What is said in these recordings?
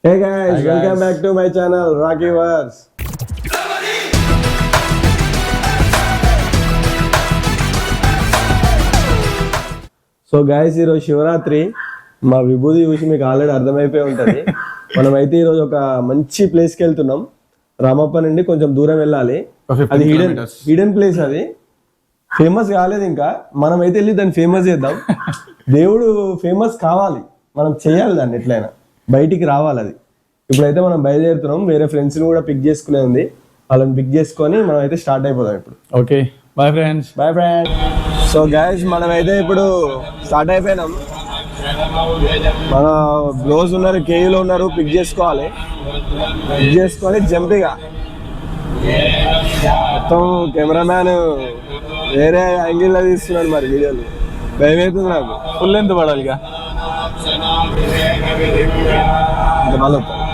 Hey guys, welcome back to my channel Rocky Wars. So guys ఈరోజు శివరాత్రి మా విభూతి చూసి మీకు ఆల్రెడీ అర్థమైపోయి ఉంటుంది. మనమైతే ఈరోజు ఒక మంచి ప్లేస్కి వెళ్తున్నాం. రామప్ప నుండి కొంచెం దూరం వెళ్ళాలి. అది హిడెన్ ప్లేస్, అది ఫేమస్ కాలేదు ఇంకా. మనమైతే వెళ్ళి దాన్ని ఫేమస్ చేద్దాం. దేవుడు ఫేమస్ కావాలి, మనం చేయాలి దాన్ని, ఎట్లయినా బయటికి రావాలి. అది ఇప్పుడైతే మనం బయలుదేరుతున్నాం. వేరే ఫ్రెండ్స్ని కూడా పిక్ చేసుకునే ఉంది, వాళ్ళని పిక్ చేసుకొని మనం అయితే స్టార్ట్ అయిపోదాం ఇప్పుడు. Okay, bye friends. Bye friends. So guys మనమైతే ఇప్పుడు స్టార్ట్ అయిపోయినాం. మన బ్లోస్ ఉన్నారు, కేయూలో ఉన్నారు, పిక్ చేసుకోవాలి. పిక్ చేసుకొని జంపిగా మొత్తం కెమెరామ్యాన్ వేరే యాంగిల్లో తీస్తున్నాడు. మరి వీడియోలు భయం అవుతుంది నాకు. ఫుల్ ఎంత పడాలిగా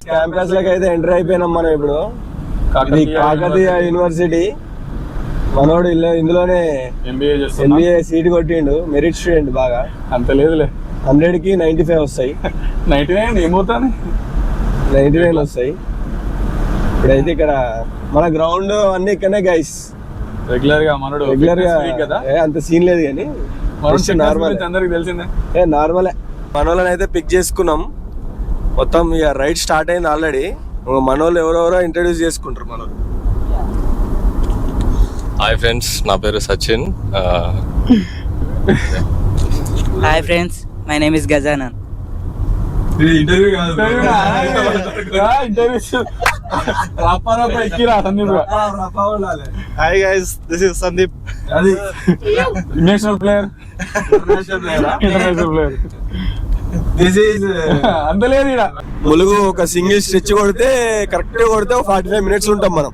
క్యాంపస్ లకి అయితే ఎంటర్ అయిపోయినాం మనం ఇప్పుడు. ఇది కాకతీయ యూనివర్సిటీ. మనోడు ఇందులోనే ఎంబీఏ సీట్ కొట్టిండు. Merit student. బాగా అంత లేదులే, 100కి 95 వస్తాయి. 99 ఏమవుతాను, 99 వస్తాయి. ఇప్పుడైతే ఇక్కడ మన గ్రౌండ్ అన్ని ఇక్కడనే గైస్. రెగ్యులర్ గా మనోడు కదా, అంత సీన్ లేదు కానీ నార్మల్, అందరికి తెలిసిందే. నార్మలే. మనోళ్ళని అయితే పిక్ చేసుకున్నాం. మొత్తం ఇక రైడ్ స్టార్ట్ అయింది ఆల్రెడీ. మనోళ్ళు ఎవరెవరో ఇంట్రడ్యూస్ చేసుకుంటారు. మనోళ్ళు హాయ్ ఫ్రెండ్స్, నా పేరు Sachin. Hi friends, my name is Gajanan. Hi guys, this is Sandeep. అది national player, international player. This is అంత లేదు ఇక్కడ. ములుగు ఒక సింగిల్ స్ట్రెచ్ కొడితే కరెక్ట్ కొడితే 45 minutes ఉంటాం మనం.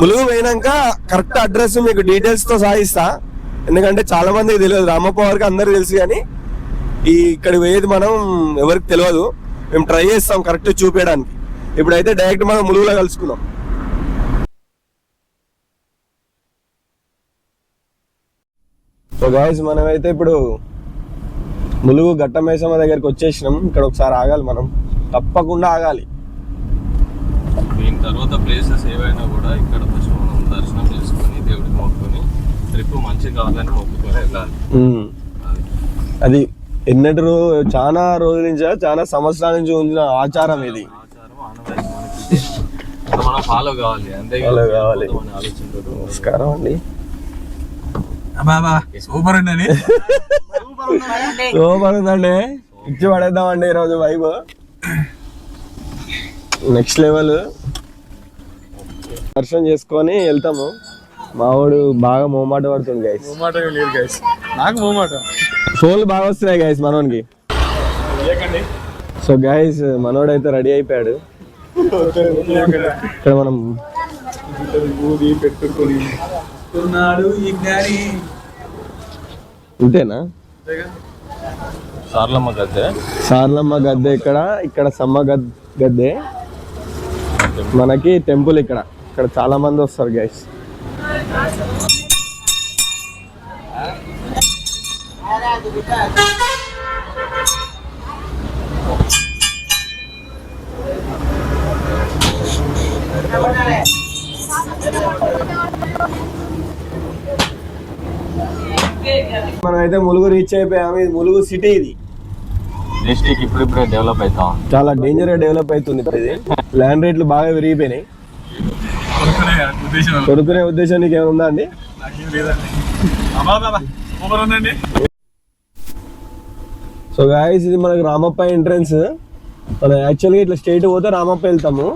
ములుగు పోయినాక కరెక్ట్ అడ్రస్ మీకు డీటెయిల్స్ తో సాగిస్తా. ఎందుకంటే చాలా మందికి తెలియదు, రామప్ప వారికి అందరికి తెలుసు, కానీ ఇక్కడికి పోయేది మనం ఎవరికి తెలియదు. మేము ట్రై చేస్తాం కరెక్ట్ చూపించడానికి. ఇప్పుడైతే డైరెక్ట్ మనం ములుగులో కలుసుకుందాం. సో గైస్ మనమైతే ఇప్పుడు ములుగు ఘట్టమైసమ్మ దగ్గరికి వచ్చేసినాం. ఇక్కడ ఒకసారి ఆగాలి, మనం తప్పకుండా ఆగాలి. దీని తర్వాత ప్లేసెస్ ఏవైనా కూడా ఇక్కడ ఫస్ట్ మనం దర్శనం చేసుకొని దేవుడికి మొక్కుకొని ట్రిప్ మంచిగా కావాలని మొక్కుకొని వెళ్ళాలి. అది ఎన్నటి చాలా రోజుల నుంచి, చాలా సంవత్సరాల నుంచి ఉన్న ఆచారం ఇది. ఆచారం ఆనవాయితీ మనకి మనం ఫాలో కావాలి, అంతే కావాలి. ఆలోచించారు. నమస్కారం అండి. సూపర్ అండి, సూపర్ ఉందండి. ఇచ్చి పడేద్దామండి ఈరోజు వైబ్ నెక్స్ట్ లెవెల్. దర్శనం చేసుకొని వెళ్తాము. మావాడు బాగా మోమాట పడుతుంది గైస్. నాకు మోమాట ఫోన్లు బాగా వస్తున్నాయి గైస్ మనోనికి. సో గైస్ మనోడు అయితే రెడీ అయిపోయాడు. ఇక్కడ మనం పెట్టుకుని ఇంతేనా? సార్లమ్మ గద్దె, సార్లమ్మ గద్దె ఇక్కడ సమ్మ గద్దె. మనకి టెంపుల్ ఇక్కడ చాలా మంది వస్తారు గైస్. మనం అయితే ములుగు రీచ్ అయిపోయాము. ఇది ములుగు సిటీ. ఇది డిస్ట్రిక్ట్ ఇప్పుడిప్పుడే డెవలప్ అవుతాం. చాలా డేంజర్ గా డెవలప్ అవుతుంది. ఇప్పుడు ఇది ల్యాండ్ రేట్లు బాగా పెరిగిపోయినాయి. కొనుక్కునే ఉద్దేశం నీకు ఏమైనా ఉందా అండి? సో గాయస్ ఇది మనకు రామప్ప ఎంట్రన్స్. మనం యాక్చువల్గా ఇట్లా స్ట్రైట్ పోతే రామప్ప వెళ్తాము,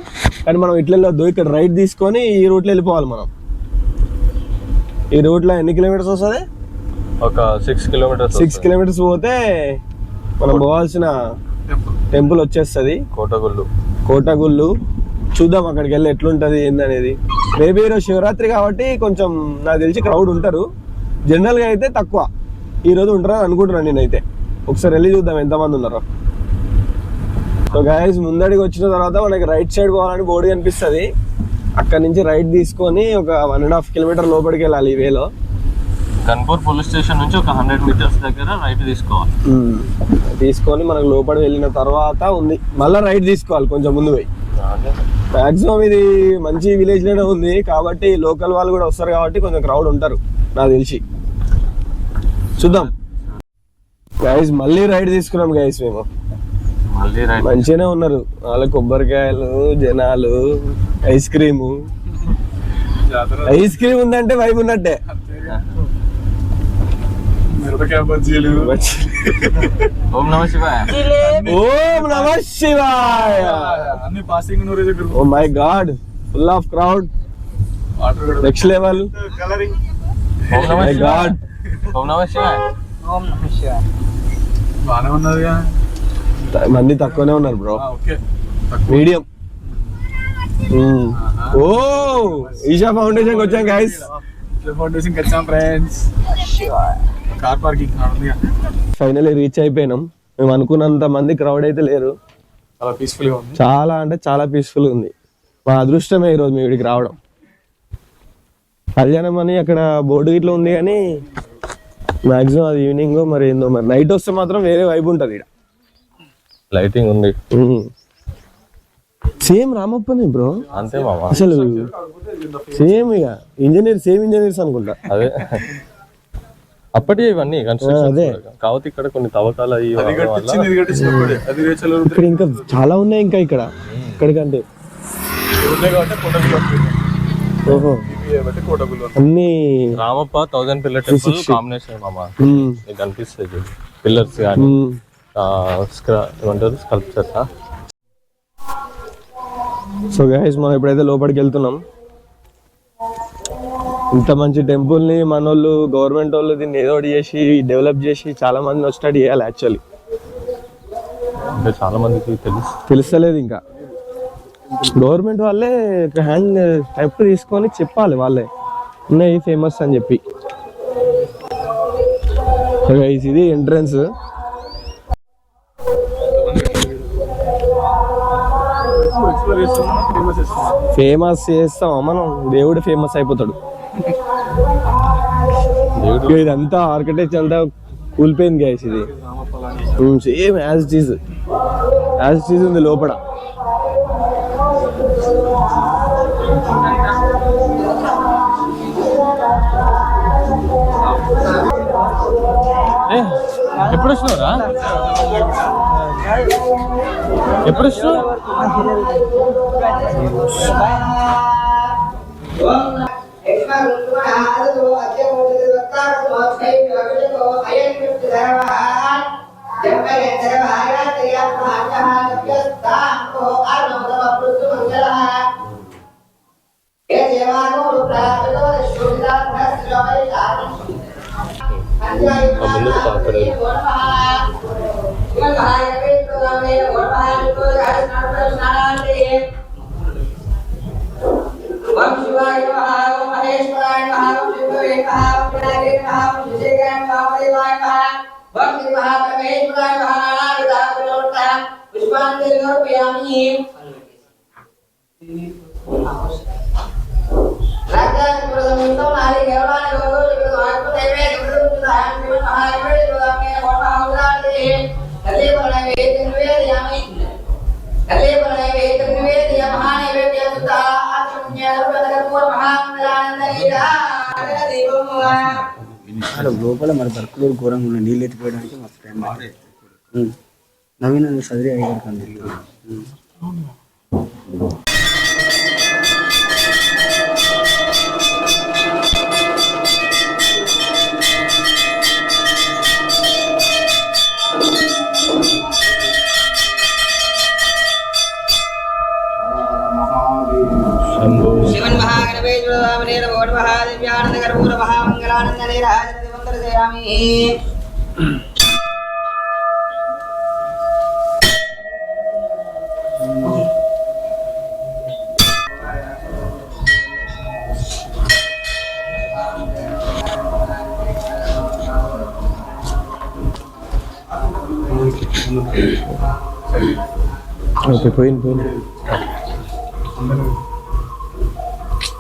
కానీ మనం ఇట్లా వెళ్ళొద్దు. ఇక్కడ రైట్ తీసుకొని ఈ రూట్లో వెళ్ళిపోవాలి మనం. ఈ రూట్లో ఎన్ని కిలోమీటర్స్ వస్తుంది? ఒక 6 kilometers. 6 kilometers పోతే మనం పోవాల్సిన టెంపుల్ వచ్చేస్తుంది. కోటగుళ్ళు చూద్దాం అక్కడికి వెళ్ళి ఎట్లుంటది ఏందనేది. మేబీ ఈరోజు శివరాత్రి కాబట్టి కొంచెం నాకు తెలిసి క్రౌడ్ ఉంటారు. జనరల్గా అయితే తక్కువ. ఈరోజు ఉంటారని అనుకుంటున్నాను నేనైతే. ఒకసారి వెళ్ళి చూద్దాం ఎంతమంది ఉన్నారో. సో గైస్ ముందడికి వచ్చిన తర్వాత మనకి రైట్ సైడ్ పోవాలని బోర్డు కనిపిస్తుంది. అక్కడ నుంచి రైట్ తీసుకొని ఒక 1.5 kilometer లోపలికి వెళ్ళాలి ఈ వేలో. కన్పూర్ పోలీస్ స్టేషన్ నుంచి ఒక 100 meters దగ్గర రైట్ తీసుకోవాలి. తీసుకొని మనకు లోపల వెళ్ళిన తర్వాత ఉంది, మళ్ళీ రైట్ తీసుకోవాలి కొంచెం ముందు పోయి. మాక్సిమం ఇది మంచి విలేజ్ లోనే ఉంది కాబట్టి లోకల్ వాళ్ళు కూడా వస్తారు కాబట్టి కొంచెం క్రౌడ్ ఉంటారు నాకు తెలిసి. చూద్దాం గైస్, మళ్ళీ రైడ్ తీసుకున్నాం గైస్ మేము. మంచిగానే ఉన్నారు వాళ్ళ, కొబ్బరికాయలు, జనాలు, ఐస్ క్రీమ్ ఉందంటే వైబ్ ఉన్నట్టే. ఓం నమః శివాయ. ఓం నమః శివాయ. అన్ని passing oh my god, full of crowd, next level. ఓం నమః మై శివాయ. గాడ్, ఓం నమః శివాయ. బాగానే ఉన్నదిగా. మంది తక్కువనే ఉన్నారు బ్రో, ఓకే మీడియం. ఓ ఈషా ఫౌండేషన్ వచ్చాం గైస్. ఫౌండేషన్ వచ్చాం friends. Car parking finally reach అయిపోయినాం. మేము అనుకున్నంత మంది క్రౌడ్ అయితే లేరు, చాలా పీస్ఫుల్ గా ఉంది. చాలా అంటే చాలా పీస్ఫుల్ ఉంది. మా అదృష్టమే ఈరోజు మీ వీడికి రావడం. కళ్యాణం అని అక్కడ బోర్డు ఇట్లా ఉంది కానీ మాక్సిమం అది ఈవినింగ్ మరి ఏందో, మరి నైట్ వస్తే మాత్రం వేరే వైబ్ ఉంటుంది ఇక్కడ. లైటింగ్ ఉంది సేమ్ రామప్పని బ్రో, అంతే మామ. అసలు సేమ్ ఇక ఇంజనీర్స్ అనుకుంటా. అదే అప్పటి ఇవన్నీ అదే. కాకపోతే ఇక్కడ కొన్ని తవ్వకాలు అయ్యి ఇక్కడ ఇంకా చాలా ఉన్నాయి ఇంకా ఇక్కడికంటే. ఓహో, అన్ని రామప్ప 1000 పిల్లర్ టెంపుల్ కాంబినేషన్ మామ. నీకు కనిపిస్తుంది పిల్లర్స్ కానీ ఏమంటారు స్కల్ప్చర్. సో గైస్, మనం ఇప్పుడైతే లోపలికి వెళ్తున్నాం. ఇంత మంచి టెంపుల్ ని మనోళ్ళు, గవర్నమెంట్ వాళ్ళు దీన్ని ఏదో ఒకటి చేసి డెవలప్ చేసి చాలా మందిని వచ్చేటట్టు చేయాలి. యాక్చువల్లీ అంటే చాలా మందికి తెలుస్తలేదు ఇంకా. గవర్నమెంట్ వాళ్ళే హ్యాండ్ స్టెప్ తీసుకొని చెప్పాలి, వాళ్ళే ఉన్నాయి ఫేమస్ అని చెప్పి. సో గైస్, ఇది ఎంట్రన్స్. ఫేమస్ చేస్తాం మనం, దేవుడు ఫేమస్ అయిపోతాడు. ఇదంతా ఆర్కిటెక్చర్ అంతా కూలిపోయింది గైస్. ఇది సేమ్ యాజ్ ఇట్ ఈజ్ ఉంది లోపల. ఎప్పుడు వచ్చినావురా? ఎప్పుడు వచ్చినావు? ముందుకు తాకడే లోపల మరి బర్కులు ఘోరంగా ఉన్నాయి. నీళ్ళు ఎత్తిపోయడానికి మస్తు టైం నవీన చదివి అయ్యారు కానీ శివన్ మహాగణపే జ్యోతిర్మయేన భగవన్ మహాదివ్యానంద కర్పూర మహామంగళానంద నీరాజన దివంతర జయామి. ఓకే, పోయింది.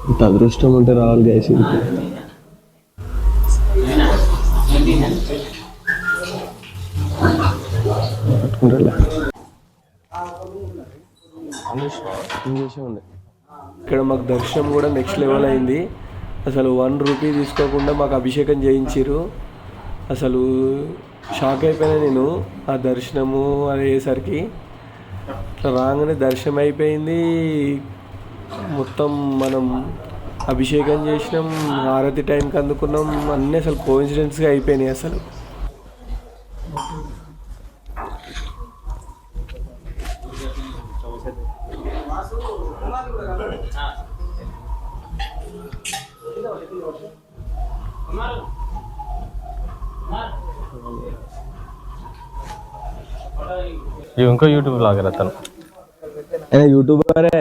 ఇంత అదృష్టం ఉంటే రావాలి గైస్. ఇక్కడ మాకు దర్శనం కూడా నెక్స్ట్ లెవెల్ అయింది. అసలు 1 రూపీ తీసుకోకుండా మాకు అభిషేకం చేయించారు. అసలు షాక్ అయిపోయినా నేను ఆ దర్శనము అది అయ్యేసరికి. రాగానే దర్శనం అయిపోయింది, మొత్తం మనం అభిషేకం చేసినాం, హారతి టైంకి అందుకున్నాం, అన్నీ అసలు కోఇన్సిడెన్స్గా అయిపోయినాయి అసలు. ఇంకో యూట్యూబ్ బ్లాగర్ అతను, ఆయన యూట్యూబరే.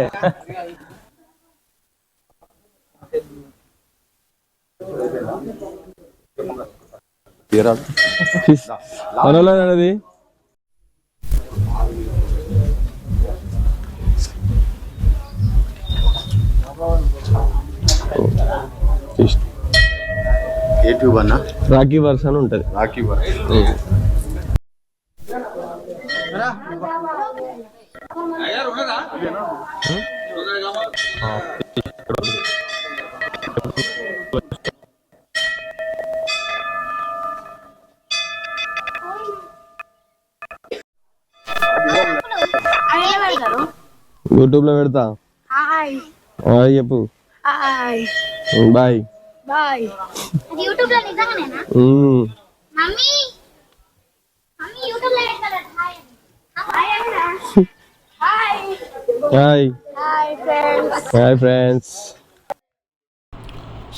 మనోళ్ళది యూట్యూబ్ అన్న రాఖీ వర్స్ అని ఉంటుంది. రాఖీ వర్స్. యూట్యూబ్ లో పెడతా. చెప్పు బాయ్. యూట్యూబ్ లో నిజంగానేనా మమ్మీ? మమ్మీ యూట్యూబ్ లో పెడతారా? Hi hi hi hi friends. Hi friends.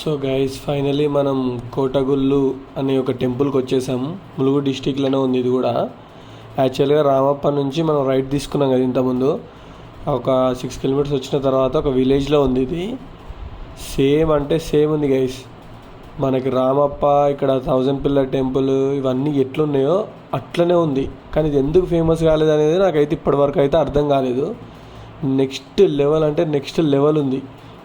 So guys, finally మనం కోటగుళ్ళు అనే ఒక టెంపుల్కి వచ్చేసాము. ములుగు డిస్టిక్లోనే ఉంది ఇది కూడా. యాక్చువల్గా రామప్ప నుంచి మనం రైట్ తీసుకున్నాం కదా ఇంతకుముందు. ఒక 6 కిలోమీటర్స్ వచ్చిన తర్వాత ఒక విలేజ్లో ఉంది ఇది. సేమ్ అంటే సేమ్ ఉంది గైస్. మనకి రామప్ప ఇక్కడ 1000 పిల్లర్ టెంపుల్ ఇవన్నీ ఎట్లున్నాయో అట్లనే ఉంది. కానీ ఇది ఎందుకు ఫేమస్ కాలేదు అనేది నాకైతే ఇప్పటివరకు అయితే అర్థం కాలేదు. నెక్స్ట్ లెవెల్ అంటే నెక్స్ట్ లెవెల్ ఉంది.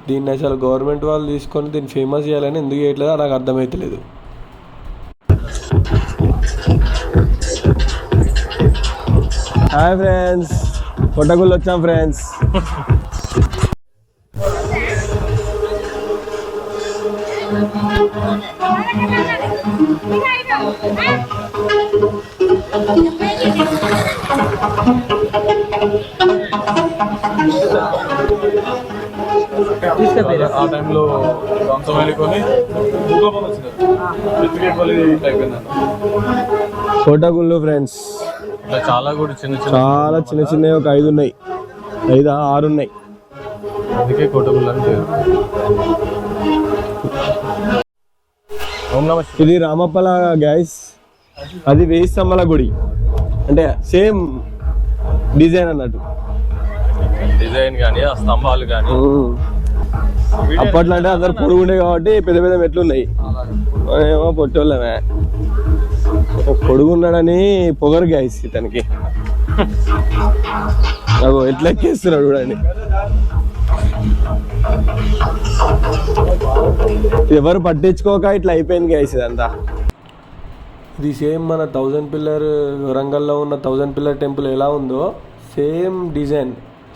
దీన్ని అసలు గవర్నమెంట్ వాళ్ళు తీసుకొని దీన్ని ఫేమస్ చేయాలని ఎందుకు చేయట్లేదో నాకు అర్థమవుతలేదు. హాయ్ ఫ్రెండ్స్, కోటగుళ్ళు వచ్చాం ఫ్రెండ్స్. ఆ టైంలో ధ్వంసం వెళ్ళుకొని భూకంపం వచ్చింది. కోటగుళ్ళు ఫ్రెండ్స్ చాలా కూడా చాలా చిన్న చిన్నవి ఒక 5 ఉన్నాయి, 5 6 ఉన్నాయి. అందుకే కోటగుళ్ళు అని పేరు. ఇది రామప్పల గైస్, అది 1000 స్తంభాల గుడి. అంటే సేమ్ డిజైన్ అన్నట్టు, డిజైన్ కానీ ఆ స్తంభాలు కానీ. అప్పట్లో అంటే అందరు పొడుగుండే కాబట్టి పెద్ద పెద్ద మెట్లు ఉన్నాయి. ఏమో పొట్టోళ్ళమే, పొడుగున్నాడని పొగరు గైస్ ఇతనికి. నాకు ఎట్లా ఎక్కేస్తున్నాడు చూడండి. ఎవరు పట్టించుకోక ఇట్లా అయిపోయింది గైస్ ఇదంతా. ఇది సేమ్ మన 1000 పిల్లర్ వరంగల్లో ఉన్న 1000 పిల్లర్ టెంపుల్ ఎలా ఉందో సేమ్ డిజైన్,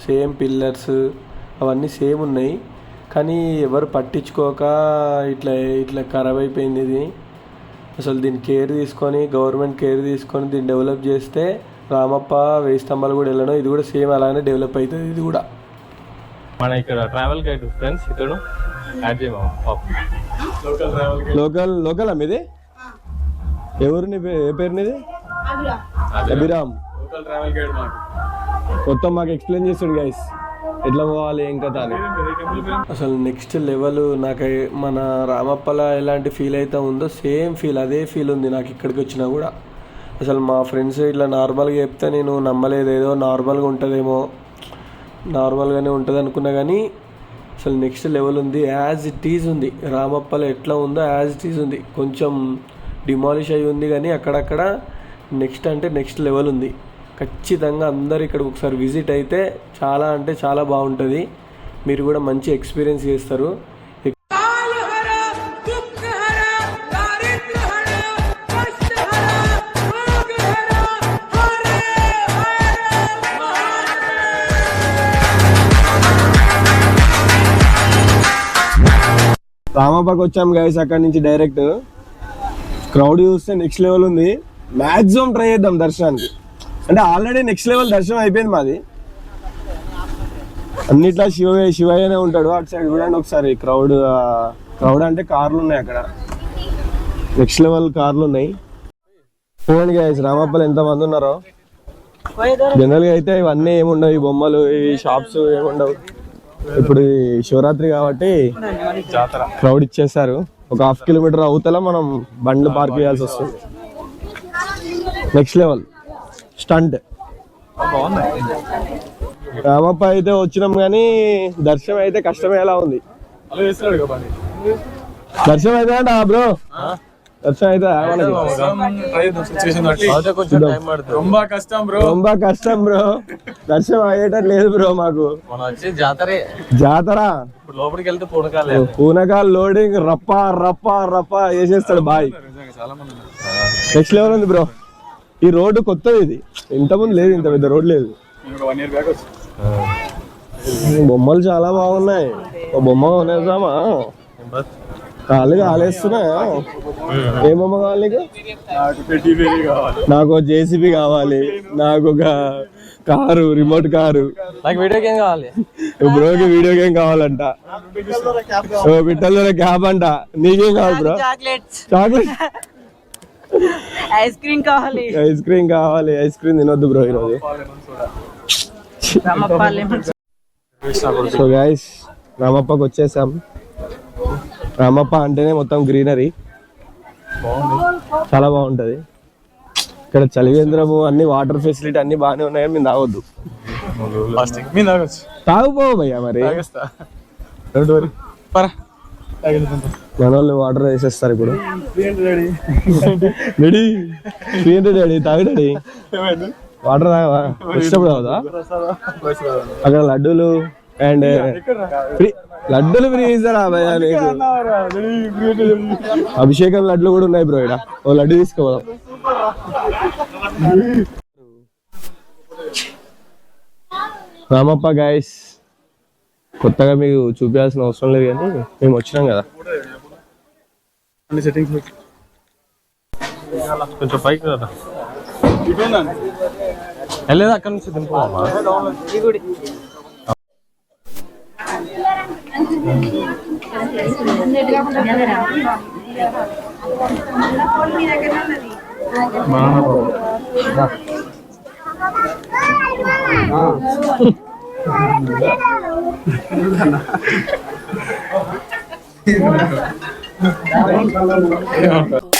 సేమ్ పిల్లర్స్ అవన్నీ సేమ్ ఉన్నాయి. కానీ ఎవరు పట్టించుకోక ఇట్లా ఇట్లా ఖరాబ్ అయిపోయింది ఇది. అసలు దీన్ని కేర్ తీసుకొని, గవర్నమెంట్ కేర్ తీసుకొని దీన్ని డెవలప్ చేస్తే రామప్ప 1000 స్తంభాలు కూడా వెళ్ళను, ఇది కూడా సేమ్ అలానే డెవలప్ అవుతుంది. ఇది కూడా మన ఇక్కడ ట్రావెల్ గైడ్ ఫ్రెండ్స్ ఇతడు యాడ్ చేయమా. లోకల్ మీది ఎవరు? ఏ పేరు నీది? అభిరామ్. లోకల్ ట్రావెల్ గైడ్ మొత్తం మాకు ఎక్స్ప్లెయిన్ చేస్తాడు గైస్ ఎట్లా పోవాలి ఏం కదా అని. అసలు నెక్స్ట్ లెవెల్ నాకు మన రామప్పల ఎలాంటి ఫీల్ అయితే ఉందో సేమ్ ఫీల్, అదే ఫీల్ ఉంది నాకు ఇక్కడికి వచ్చినా కూడా. అసలు మా ఫ్రెండ్స్ ఇట్లా నార్మల్గా చెప్తే నేను నమ్మలేదు, ఏదో నార్మల్గా ఉంటుందేమో, నార్మల్గానే ఉంటుంది అనుకున్నా. కానీ అసలు నెక్స్ట్ లెవెల్ ఉంది, యాజ్ ఇట్ ఈజ్ ఉంది. రామప్పలో ఎట్లా ఉందో యాజ్ ఇట్ ఈజ్ ఉంది. కొంచెం డిమాలిష్ అయి ఉంది కానీ అక్కడక్కడ నెక్స్ట్ అంటే నెక్స్ట్ లెవెల్ ఉంది. ఖచ్చితంగా అందరు ఇక్కడ ఒకసారి విజిట్ అయితే చాలా అంటే చాలా బాగుంటుంది. మీరు కూడా మంచి ఎక్స్పీరియన్స్ చేస్తారు. రామప్పకి వచ్చాం గైస్. అక్కడి నుంచి డైరెక్ట్ క్రౌడ్ చూస్తే నెక్స్ట్ లెవెల్ ఉంది. మాక్సిమం ట్రై చేద్దాం దర్శనానికి. అంటే ఆల్రెడీ నెక్స్ట్ లెవెల్ దర్శనం అయిపోయింది మాది. అన్నిట్లా శివయ్యనే ఉంటాడు. అటు సైడ్ చూడండి ఒకసారి క్రౌడ్ అంటే కార్లు ఉన్నాయి అక్కడ. నెక్స్ట్ లెవెల్ కార్లు ఉన్నాయి. చూడండి గైస్ రామప్పలో ఎంతమంది ఉన్నారో. జనరల్గా అయితే ఇవన్నీ ఏముండవు, ఈ బొమ్మలు ఈ షాప్స్ ఏముండవు. ఇప్పుడు శివరాత్రి కాబట్టి క్రౌడ్ ఇచ్చేసారు. ఒక 1/2 కిలోమీటర్ అవతల మనం బండ్లు పార్క్ చేయాల్సి వస్తుంది. Next level stunt. రామప్ప అయితే వచ్చినాం కానీ దర్శనం అయితే కష్టమే ఎలా ఉంది. దర్శనం అయితే అంట బ్రో, దర్శనం అయితే రొంబా కష్టం బ్రో. దర్శనం అయ్యేటట్టు లేదు బ్రో మాకు. జాతర లోపలికి వెళ్తే పూనకాలు లోడింగ్ రప్ప చేసేస్తాడు బాయ్. నెక్స్ట్ లెవెల్ ఉంది బ్రో. ఈ రోడ్డు కొత్తది, ఇది ఇంతకుముందు లేదు, ఇంత పెద్ద రోడ్ లేదు. బొమ్మలు చాలా బాగున్నాయి. ఒక బొమ్మ కొనేద్దామా? కాళ్ళు కాలేస్తున్నా. ఏ బొమ్మ కావాలి నీకు? నాకు JCB కావాలి, నాకు ఒక కారు, రిమోట్ కారు. నాకు వీడియో గేమ్ కావాలి. బ్రోకి వీడియో గేమ్ కావాలంట. పిట్టల క్యాబ్ అంట. నీకేం కావాలి బ్రో? చాక్లెట్, ఐస్ క్రీమ్ కావాలి. ఐస్ క్రీమ్ తినొద్దు బ్రో ఈరోజు. సో గైస్ రామప్పకి వచ్చేసాం. రామప్ప అంటేనే మొత్తం గ్రీనరీ, చాలా బాగుంటది. ఇక్కడ చలివేంద్రము అన్ని వాటర్ ఫెసిలిటీ అన్ని బాగానే ఉన్నాయి. మేము తాగొద్దు. తాగుపోవు భయ్యా మరి. మన వాళ్ళు వాటర్ వేసేస్తారు ఇప్పుడు. డాడీ 300 డాడీ, తాగు డాడీ. వాటర్ తాగవా? వచ్చినప్పుడు తాగుదా? అక్కడ లడ్డూలు అండ్ లడ్డూలు ఫ్రీ ఇస్తారా భయ్యా నీకు? అభిషేకం లడ్లు కూడా ఉన్నాయి బ్రో. ఇక్కడ ఓ లడ్డు తీసుకోవాలి. రామప్ప గైస్ కొత్తగా మీకు చూపించాల్సిన అవసరం లేదు కానీ మేము వచ్చినాం కదా. కొంచెం పైకి కదా వెళ్ళేది అక్కడ నుంచి దింపుకోమా. Bye.